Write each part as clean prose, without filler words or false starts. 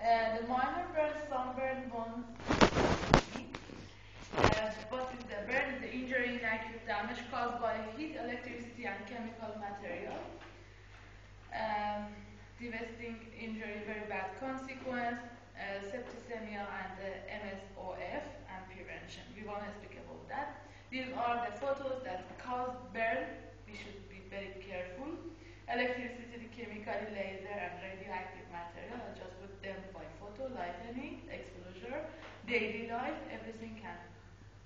The minor burns, sunburn, wounds. What is the burn? Is the injury in acute damage caused by heat, electricity, and chemical material. Devastating injury, very bad consequence, septicemia and MSOF and prevention. We want to speak about that. These are the photos that cause burn. We should be very careful. Electricity, chemical, laser, and radioactive material. I just put them by photo, lightning, exposure, daily life. Everything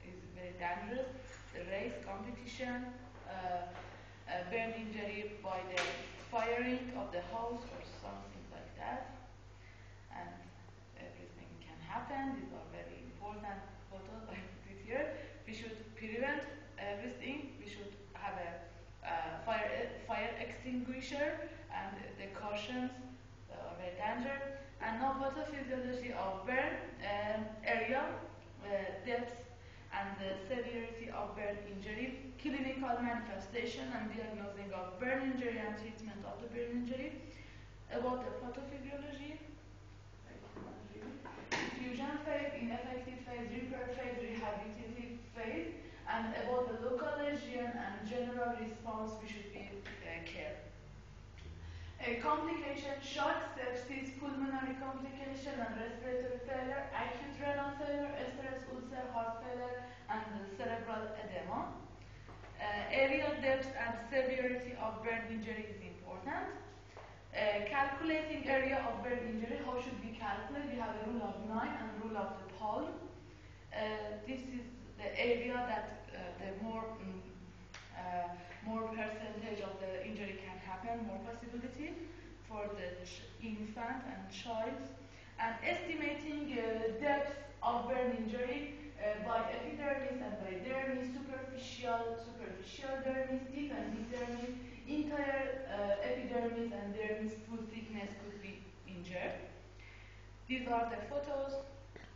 is very dangerous. The race, competition, burn injury by the firing of the house or something like that, and everything can happen. These are very important photos I put it here. We should prevent everything. We should have a fire extinguisher and the cautions are very dangerous. And now pathophysiology of burn area, depth, and the severity of burn injury, clinical manifestation and diagnosing of burn injury and treatment of the burn injury, about the pathophysiology, diffusion phase, ineffective phase, repair phase, rehabilitative phase, and about the local lesion and general response, we should be care. Complication, shock, sepsis, pulmonary complication and respiratory failure, acute renal failure, stress ulcer, heart failure, and cerebral edema. Area depth and severity of burn injury is important. Calculating area of burn injury, how should we calculate? We have a rule of 9 and rule of the palm. This is the area that the more percentage of the injury can happen, more possibility for the infant and child. And estimating depth of burn injury by epidermis and by dermis, superficial dermis, deep and deep dermis, entire epidermis and dermis full thickness could be injured. These are the photos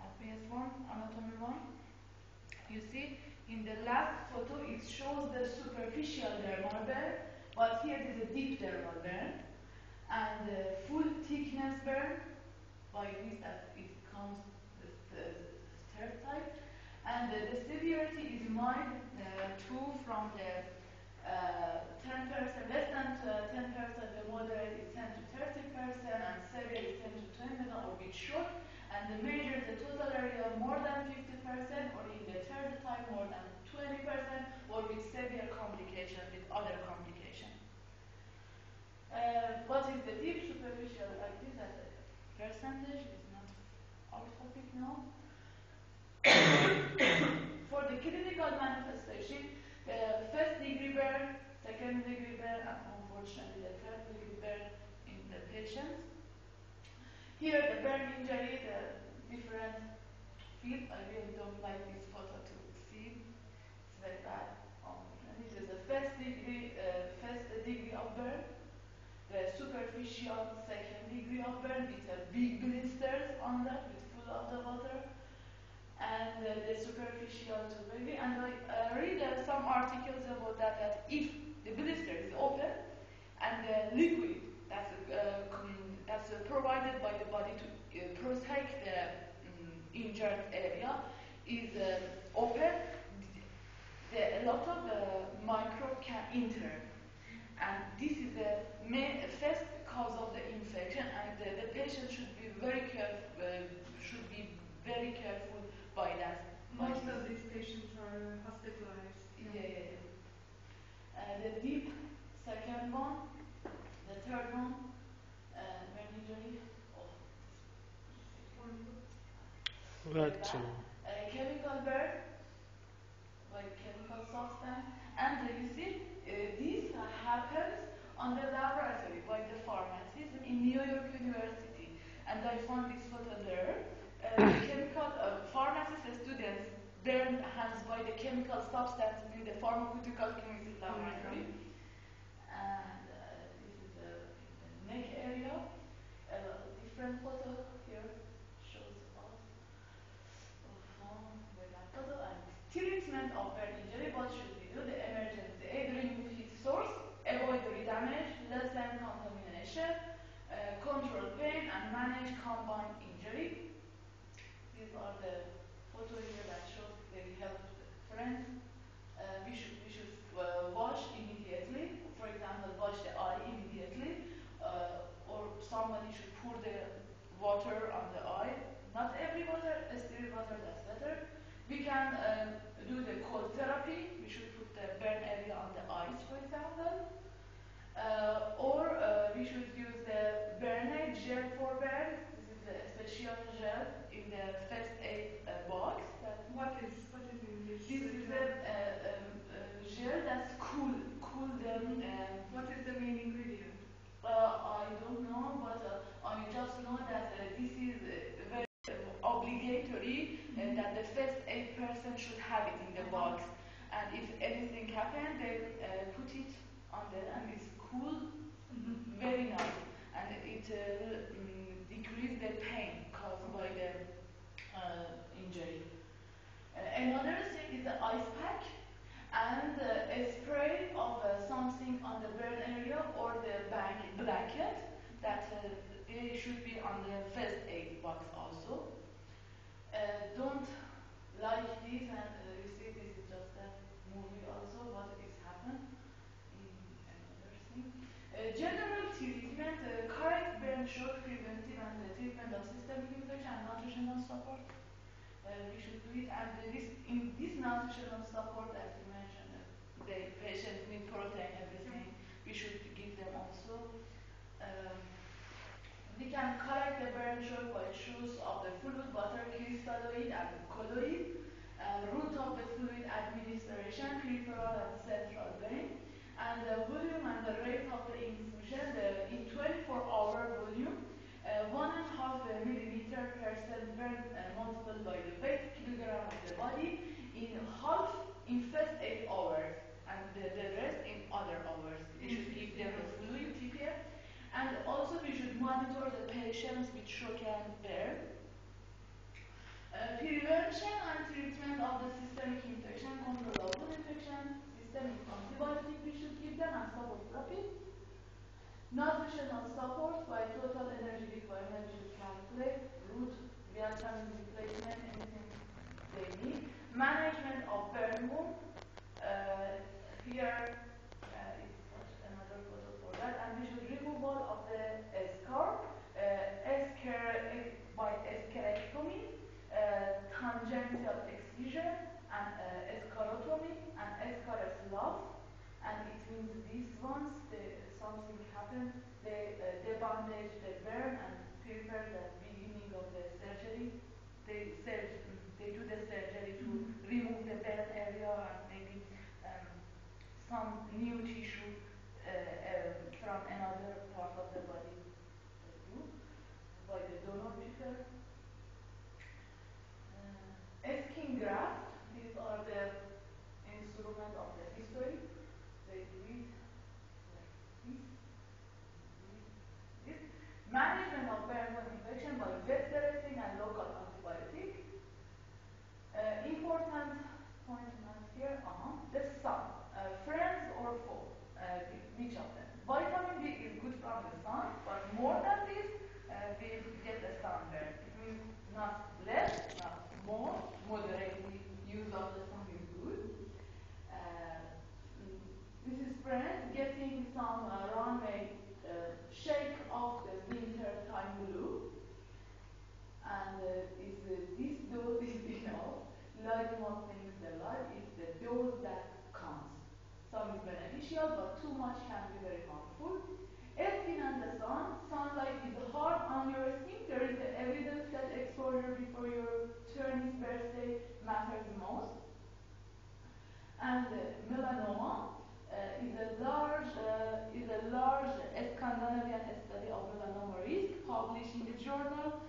of PS1, anatomy 1. You see, in the last photo, it shows the superficial dermal burn, but here is a deep dermal burn, and the full thickness burn, by this that it comes the third type, and the severity is mild, 2 from the 10%, less than 10%, the moderate is 10 to 30%, and severe is 10 to 20%, or bit short, and the major, the total area more than 50%, or in the third type more than 20%, or with severe complication, with other complication. What is the deep superficial like this as a percentage is not our topic now. For the clinical manifestation, first degree burn, second degree burn, and unfortunately the third degree burn in the patients. Here the burn injury, the different field. I really don't like this photo to see. It's very bad. This is the first degree of burn. The superficial second degree of burn with big blisters on that, with full of the water. And the superficial to baby. And I read some articles about that if the blister is open and the liquid that's provided by the body to protect the injured area is open, a lot of microbe can enter. And this is the first cause of the infection, and the patient should be very careful by that. Most of these patients are hospitalized. Yeah. The deep second one, the third one, burn injury. Chemical burn by chemical substance, and you see this happens on the laboratory by the pharmacist in New York University, and I found this photo there. Chemical pharmacist students burned hands by the chemical substance in the pharmaceutical chemistry laboratory. And this is the neck area. A different photo here shows us. Treatment of burn injury. What should we do? The emergency aid, remove heat source, avoid damage, lessen contamination, control pain, and manage combined injury. pour the water on the eye. Not every water, sterile water, that's better. We can do the cold therapy. We should put the burn area on the eyes, for example. Or we should use the burn aid gel for burns. This is the special gel in the first aid box. What is in this? This is a gel that's cool them. What is the main ingredient? I don't know, but I just know that this is very obligatory that the first aid person should have it in the box. And if anything happens, they put it on there, and it's cool, very nice, and it decreases the pain caused by the injury. Another thing is the ice pack and a spray of something on the burn area or the blanket that it should be on the first aid box also. Don't like this, and you see this is just a movie also, what is happened in another thing. General treatment, correct burn shock, preventive and treatment of systemic infection and nutritional support. We should do it, and in this nutritional support, as you mentioned, the patients need protein, everything. We should give them also. We can correct the burn shock by choice of the fluid, water, crystalloid, and colloid. Route of the fluid administration, peripheral and central vein, and the volume and the rate of the infusion in 24-hour volume. 1.5 millimeter per cent burn multiplied by the weight kilogram of the body in half in first 8 hours, and the rest in other hours. We should give them the fluid PPM, and also we should monitor the patients with shock and burn. Prevention and treatment of the systemic infection, control of wound infection, systemic antibiotic we should give them, and support therapy. Nutritional support by total energy requirement we should calculate, root, vitamin replacement, anything they need. Management of burn wound. Here is another photo for that, and we should removal of the scar, by scarectomy, tangential excision, and scarotomy, and scar slough. And it means these ones, something happened, they bandage the burn and prepare the beginning of the surgery. They do the surgery to remove the burn area and maybe some new tissue from another part of the body. They do by the donor people. Skin graft, these are the instruments of the history. They do it like this. Management of burn wound infection by wet dressing and local antibiotic. Important point here, the sun. Friends or foe, which of them? Vitamin D is good from the sun, but more than this, we get the sunburn. It means not less, not more. Moderately use of the sun is good. This is friends getting some runway shake off the winter time blue, and if this dose is enough, lighting up things the light is the dose that counts. Some is beneficial, but too much can be very harmful. Skin and the sun, sunlight is hard on your skin. There is the evidence that exposure before your 20th birthday matters most. And melanoma is a large Scandinavian study of melanoma risk published in the Journal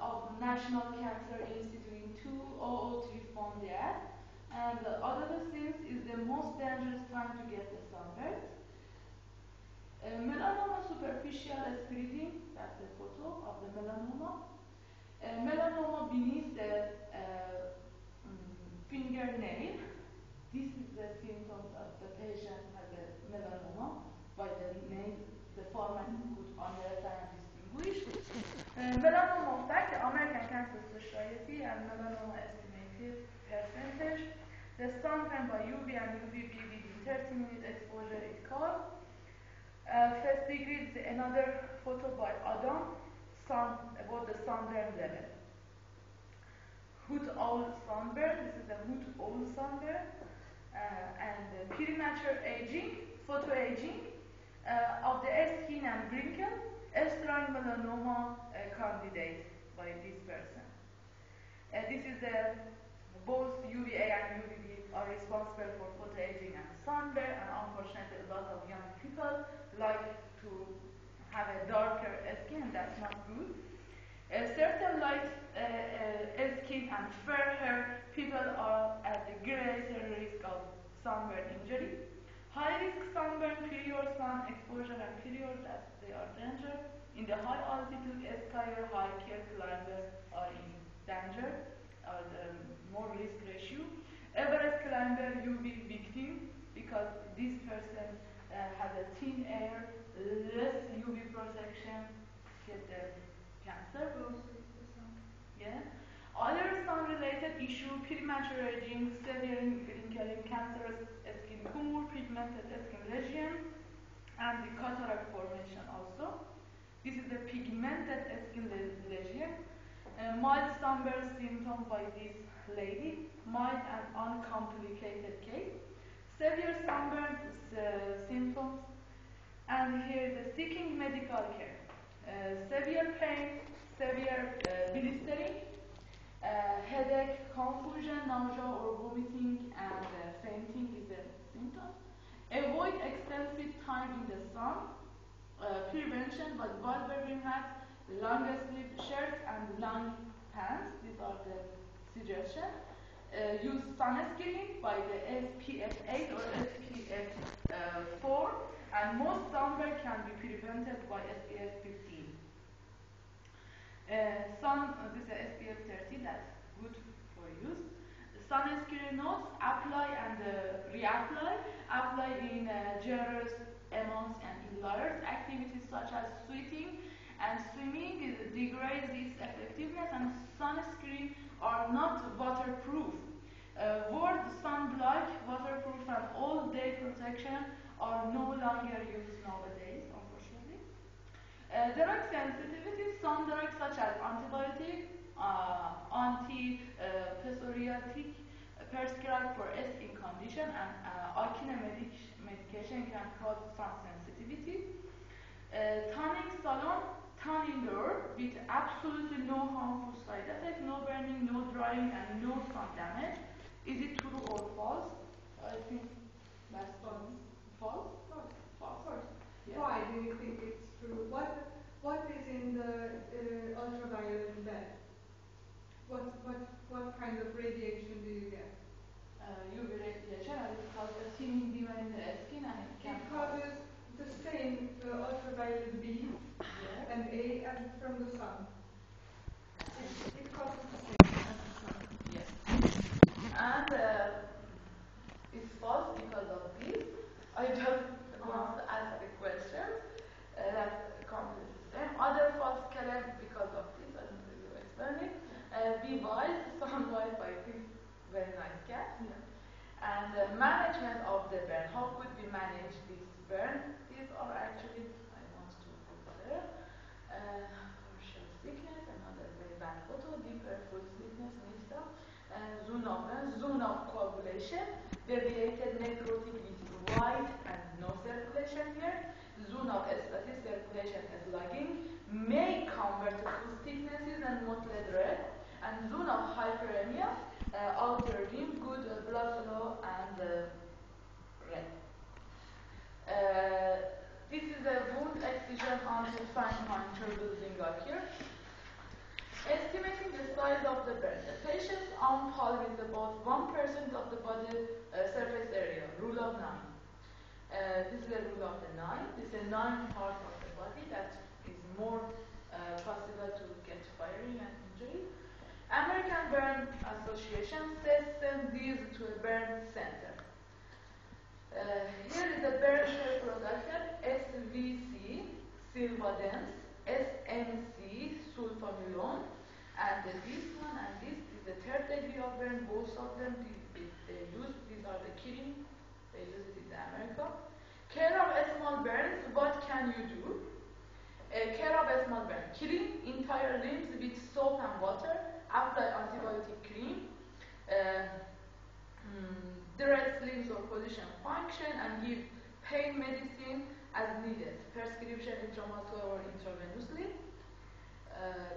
of National Cancer Institute in 2003 found that. And adolescence is the most dangerous time to get the sunburn. Melanoma superficial spreading, that's the photo of the melanoma. Melanoma beneath the fingernail. This is the symptoms of the patient has a melanoma by the name, the format is put on the and distinguished. Melanoma fact, the American Cancer Society and melanoma estimated percentage. The sunburn by UV and UVB within 30 minutes exposure is caused. First degree is another photo by Adam. about the sunburn level. Hood owl sunburn, this is the hood owl sunburn, and premature aging, photoaging of the skin and wrinkle, strong melanoma candidate by this person. This is both UVA and UVB are responsible for photoaging and sunburn, and unfortunately a lot of young people like to have a darker skin, and that's not good. Certain light skin and fair hair people are at the greater risk of sunburn injury. High risk sunburn, period sun exposure and period that they are danger. In the high altitude skier, high care climbers are in danger, or the more risk ratio. Everest climber UV victim because this person has a thin air, less UV protection, get the cancer. Yeah. Other sun-related issue: premature aging, severe wrinkling, cancerous skin tumor, pigmented skin lesion, and the cataract formation also. This is the pigmented skin lesion. Mild sunburn symptom by this lady, mild and uncomplicated case. Severe sunburn symptoms, and here the seeking medical care. Severe pain, severe blistering, headache, confusion, nausea or vomiting, and fainting is a symptom. Avoid extensive time in the sun. Prevention, but Wolverine hats, long sleeve shirts, and long pants. These are the suggestions. Use sunscreen by the SPF 8 or SPF 4, and most sunburn can be prevented by SPF 15. This is SPF 30, that's good for use. Sunscreen notes: apply and reapply. Apply in generous amounts and in layers. Activities such as sweating and swimming degrades its effectiveness, and sunscreen are not waterproof. Word sunblock, waterproof, and all-day protection are no longer used nowadays, unfortunately. Drug sensitivity: some drugs such as antibiotic, anti-psoriatic, prescribed for skin condition, and acne medication can cause sun sensitivity. Tanning salon, tanning herb with absolutely no harmful side effects, no burning, no drying, and no sun damage. Is it true or false? I think that's false. False? False. Yeah. Why do you think it's true? What is in the ultraviolet bed? What kind of radiation do you get? UV radiation, and it causes thinning even in the skin, and it can causes the same ultraviolet B and A as from the sun. It causes the same. Yes. And it's false because of this. I just want to ask the question that completely the same. Other false claim because of this, I don't really explain it. Be wise, sunlight, I think, very nice cat. Yeah. And management of the burn. How could we manage this burn? These are actually, I want to put there. Partial sickness, another very bad photo, deeper food sickness, mixed up. Zone of burn, zone of coagulation, deviated necrotic with white and no circulation here. Zone of static circulation is lagging, may convert to food thicknesses and mottled red. And zone of hyperemia, outer rim, good blood flow, and red. This is a wound excision until fine puncture building up here. Estimating the size of the burn. The patient's arm palm is about 1% of the body surface area, rule of 9. This is a rule of the 9. This is a 9 part of the body that is more possible to get firing and injury. American Burn Association sends these to a burn center. Here is a burn shell production: SVC, Silvadens, SMC, sulfonulone, and this one and this is the third degree of burn. Both of them they use. These are the killing. They use it in America. Care of small burns. What can you do? Care of a small burn. Clean entire limbs with soap and water. Apply antibiotic cream. Direct limbs or position function and give pain medicine as needed. Prescription intramuscular or intravenously.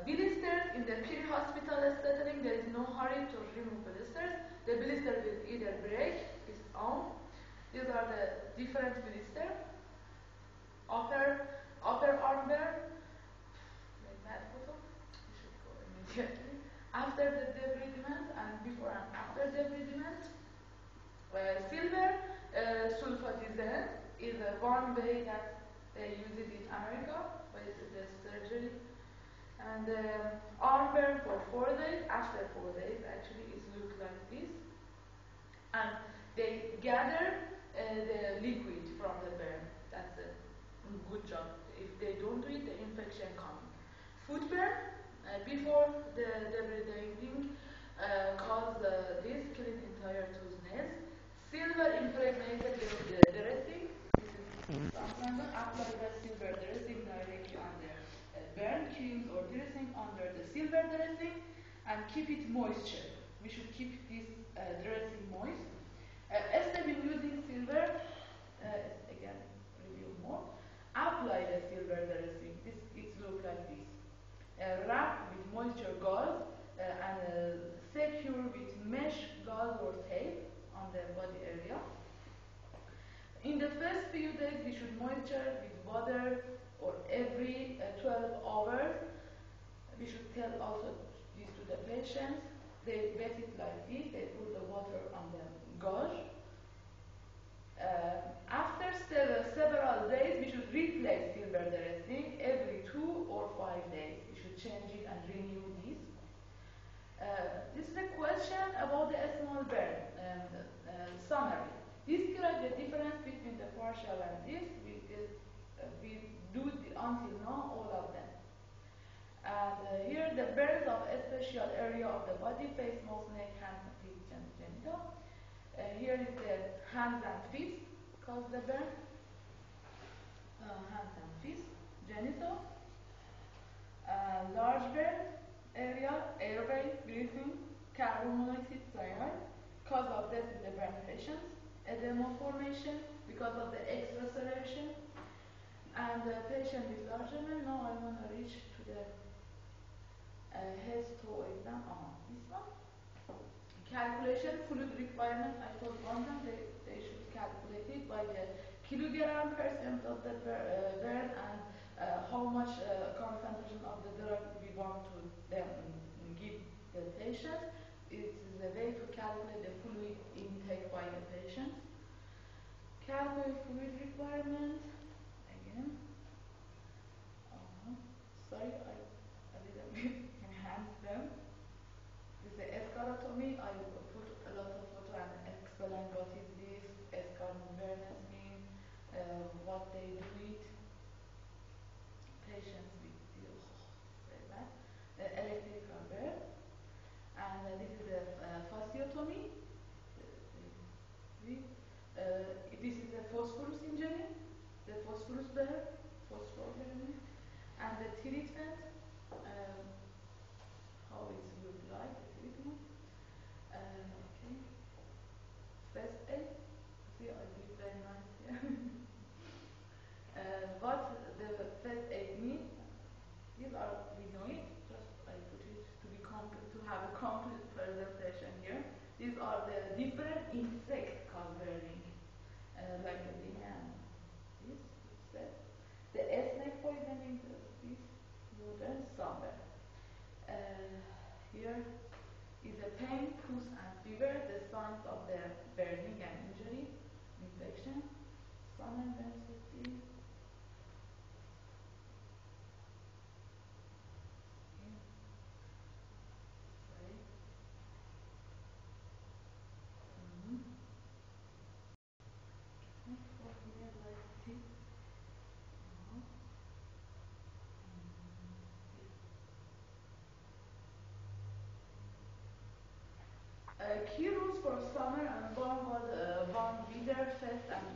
Blisters in the pre-hospital setting, there is no hurry to remove blisters. The blister will either break its own. These are the different blisters. Upper arm burn. Like that photo. You should go immediately. After the debridement and before and after debridement. Silver sulfatizine is one way that they use it in America, but it's the surgery. And arm burn for 4 days. After 4 days, actually, it looks like this. And they gather the liquid from the burn. That's a good job. If they don't do it, the infection coming. Foot burn before the debriding cause this killing entire tooth nails. Silver impregnated dressing. This is sometimes apply the silver dressing directly on the burn creams or dressing under the silver dressing and keep it moisture. We should keep this dressing moist. Instead of using silver, again review more. Apply the silver dressing. It looks like this. Wrap with moisture gauze and secure with mesh gauze or tape on the body area. In the first few days, we should moisture with water or every 12 hours. We should tell also this to the patients. They wet it like this. They put the water on the gauze. After several days, we should replace silver dressing every 2 or 5 days. We should change it and renew this. This is a question about the small burn. Summary. Describe the difference between the partial and this. We do until now all of them. And here the burns of a special area of the body: face, mouth, neck, hands, and feet, genital. Here is the hands and feet cause the burn. Hands and feet, genital. Large burn area, airway, breathing, carbon monoxide, cyanide. Cause of death in the burn patients. Edema formation because of the extraceration. And the patient with large burn. Now I want to reach to the head toe exam. This one. Calculation, fluid requirement. I told one them they should calculate it by the kilogram percent of the burn and how much concentration of the drug we want to give the patient. It is a way to calculate the fluid intake by the patient. Calculate fluid requirement. Again. Sorry, I didn't enhance them. This is the escharotomy. I put a lot of photo and explain what is this, escharotomy mean, what they do it. Patients with electrical burn. And this is the fasciotomy. This is the phosphorus injury, the phosphorus burn, and the treatment. How it looks like the treatment. Okay. First aid. See, I did very nice here. What the first aid means? These are, we know it. Just I put it to be complete, to have a complete presentation here. These are the different insect cause burning, like the demand. This set. The snake poisoning. This wooden somewhere. Here is the pain, pus, and fever, the signs of the burning and injury, infection. Some intensity. Key rules for summer and one was one leader fest and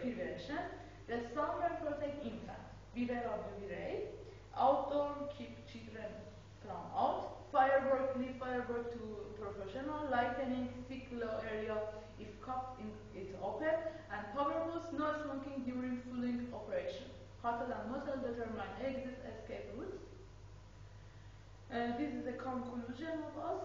prevention. The summer protect infants. beware of UV ray. Outdoor, keep children from out. Firework, leave firework to professional. Lightening, thick low area if cup is open. And power boost, no smoking during fueling operation. Hotel and motel determine exit, escape routes. This is the conclusion of us.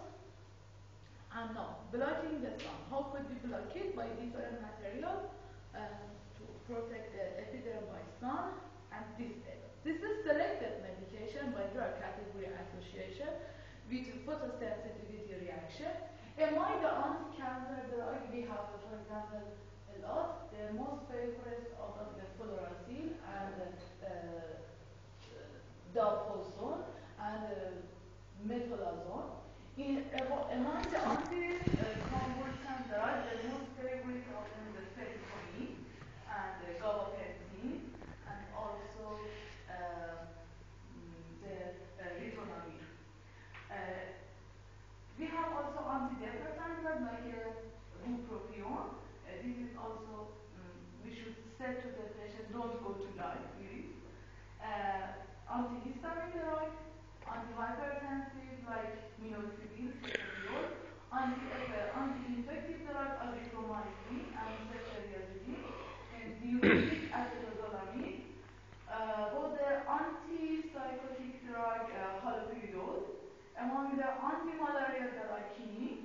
And now, blocking the sun. How could we block it? By different material to protect the epidermis by sun and this data. This is selected medication by drug category association with photosensitivity reaction. Among the anti-cancer drug, we have, for example, a lot. The most favorite of them, the fluorouracil and dalposone and metolazone. Among the anti-convulsant drugs, the most favorite of them is the sertraline and the gabapentin, and also the ritonavir. We have also antidepressant drugs like bupropion. This is also, we should say to the patient, don't go to die, please. Antihistamine drugs, antihypertensive like minoxidil, ceftriaxone, anti-infective drugs, azithromycin and ceftriaxone, and diuretic acetazolamide. For the antipsychotic drug, haloperidol. Among the anti-malarial drug, quinine.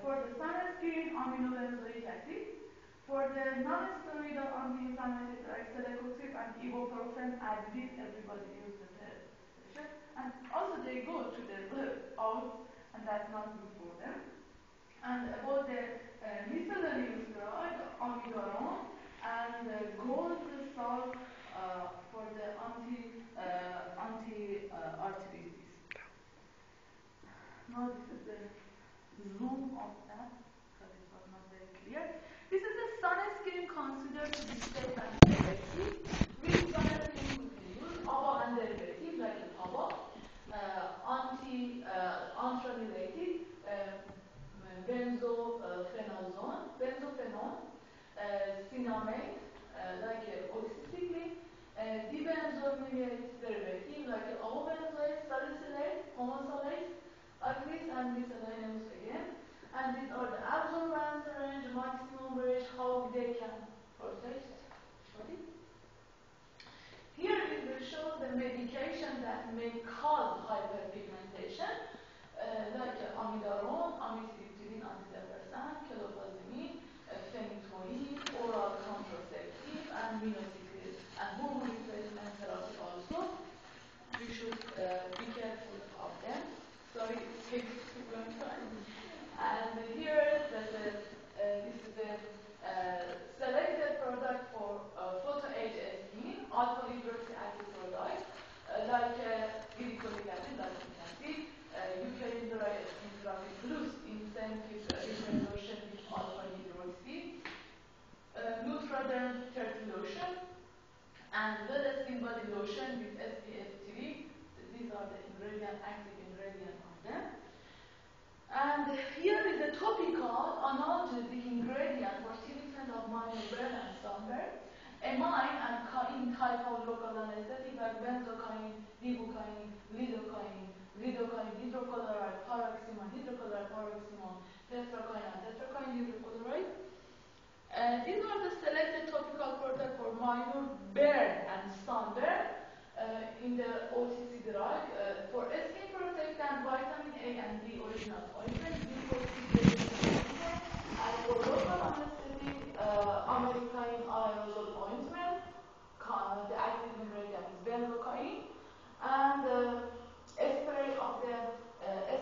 For the sunscreen, aminobenzoic acid. For the non-steroidal anti-inflammatory drugs, celecoxib and ibuprofen, as this everybody uses the and also they go to the out, and that's not good for them. And about the miscellaneous drug, amiodarone and gold salt for the anti-arthritis. Now this is the zoom of that because it was not very clear. This is the sunscreen considered to be safe and effective. Which sunscreen would be used? ABA and derivative like an ABA, antranulated, benzophenone, cinnamate, like oxycycline, dibenzomyate derivative like omobenzoate, salicylate, homosalate, agrees and miscellaneous again. And these are the absorbance range, maximum range, how they can protect body. Here it will show the medication that may cause hyperpigmentation, like amiodarone, amitriptyline antidepressant, clofazimine, phenytoin, oral contraceptive, and minoxidil, and hormone replacement therapy also. We should be careful of them. Sorry, it takes too long time. And here, this is the selected product for photo-age skin, alpha-hydroxyacid product, like glycolic acid, like you can see, Eucalyptus skin graphic boost incentive repair lotion with alpha-hydroxy, Nutraderm 30 lotion, and well-esteemed body lotion with SPF 3. These are the active ingredients of them. And here is the topical analgesic ingredient for treatment of minor burn and sunburn. Amine and caine type of local anesthetic like benzocaine, lidocaine, lidocaine, hydrochloride, paroxysmal, tetracaine, and tetracaine hydrochloride. These are the selected topical products for minor burn and sunburn in the OTC drug. For skin protectant, vitamin A and D original ointment, and for local anesthetic, American aerosol ointment, the active ingredient is benzocaine, and spray of the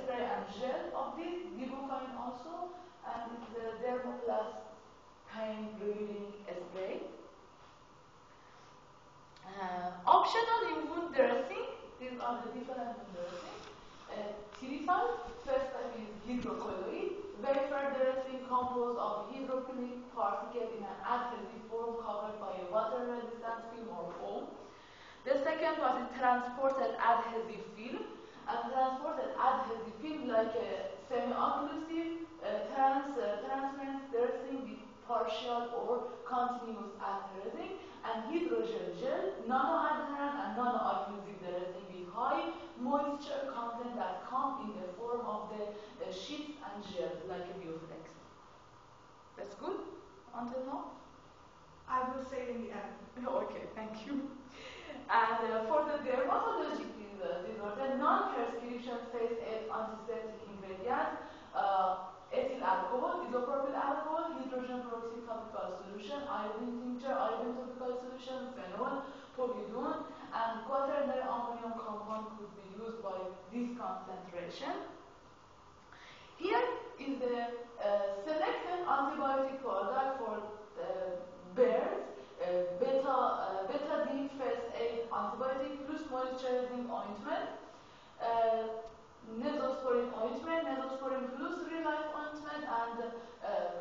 spray and gel of this, lidocaine also, and the dermoplast pain relieving spray. Optional in wound dressing, these are the different wound dressing. Tirital, first type is hydrocolloid, wafer dressing composed of hydrophilic particles in an adhesive form covered by a water-resistant film or foam. The second one is transported adhesive film, and transported adhesive film like a semi-occlusive translucent dressing with partial or continuous adhering, and hydrogel gel, nano-adherent and nano-occlusive, there is a high moisture content that comes in the form of the sheets and gels like a Bioflex. That's good until now? I will say in the end. Okay, thank you. And for the dermatologic disorder, non-prescription phase 8 antiseptic ingredients, ethyl alcohol, isopropyl alcohol, hydrogen peroxide topical solution, iodine tincture, iodine topical solution, phenol, povidone, and quaternary ammonium compound could be used by this concentration. Here is the selected antibiotic product for bears, betadine phase 8 antibiotic plus moisturizing ointment, Neosporin ointment, Neosporin plus Relife ointment, and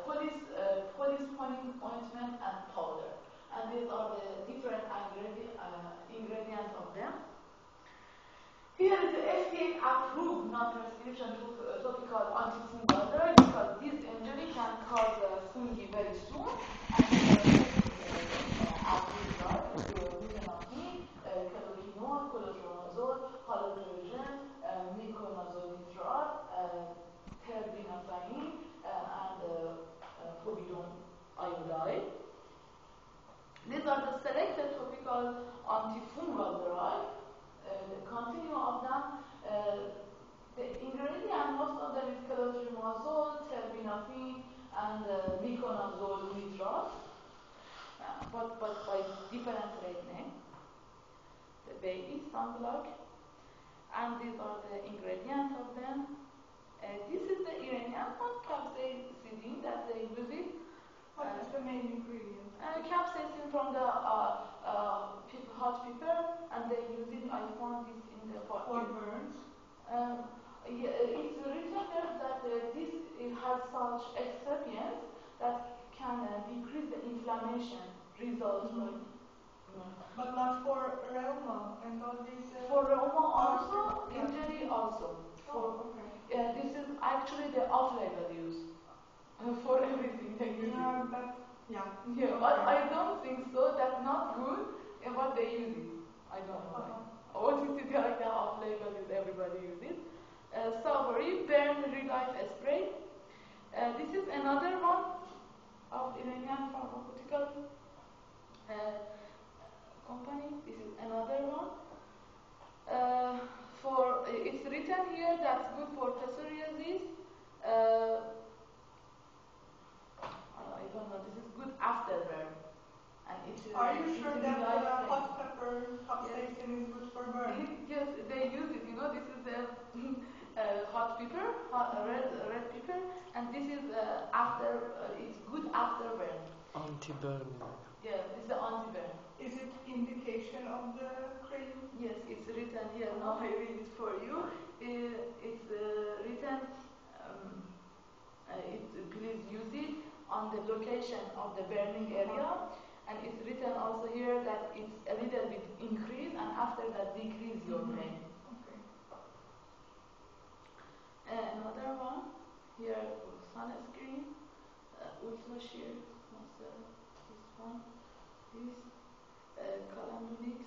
polysporin ointment and powder. And these are the different ingredients of them. Here is the FDA approved non-prescription topical antifungal drug because this injury can cause fungi very soon. And approved drug buprenorphine, caloquinol, clotrimazole, haloperidol, miconazole nitrate, terbinafine, and povidone iodide. These are the selected topical antifungal drugs. The continuum of them, the ingredient, most of them is clotrimazole, terbinafine, and miconazole nitrate, but by different trade name. The baby sunblock, and these are the ingredients of them. This is the Iranian one, capsaicin, that they use it. What is the main ingredient? Capsaicin from the hot pepper, and they use it. I found this in the For burns? Yeah, it's written there that this it has such excipients that can decrease the inflammation results. But not for reuma and all these. For reuma also, injury also. Okay. This is actually the off-label use for everything they use. Yeah. But I don't think so. That's not good. But they use it. I don't know why. OTC like that off-label use. Everybody use it. Savory burn relief spray. This is another one of Iranian pharmaceutical company. This is another one. It's written here that's good for psoriasis. I don't know. This is good afterburn. And Are you sure that hot pepper capsaicin is good for burn? Yes, they use it. You know, this is the hot pepper, red pepper, and this is it's good afterburn. Anti-burn. Yeah, this is the anti-burn. Is it indication of the cream? Yes, it's written here. Now I read it for you. It's written. Please use it on the location of the burning area, and it's written also here that it's a little bit increase, and after that decrease your pain. Okay. Another one here, sunscreen, ultra sheer muscle. This one, this calamdonix.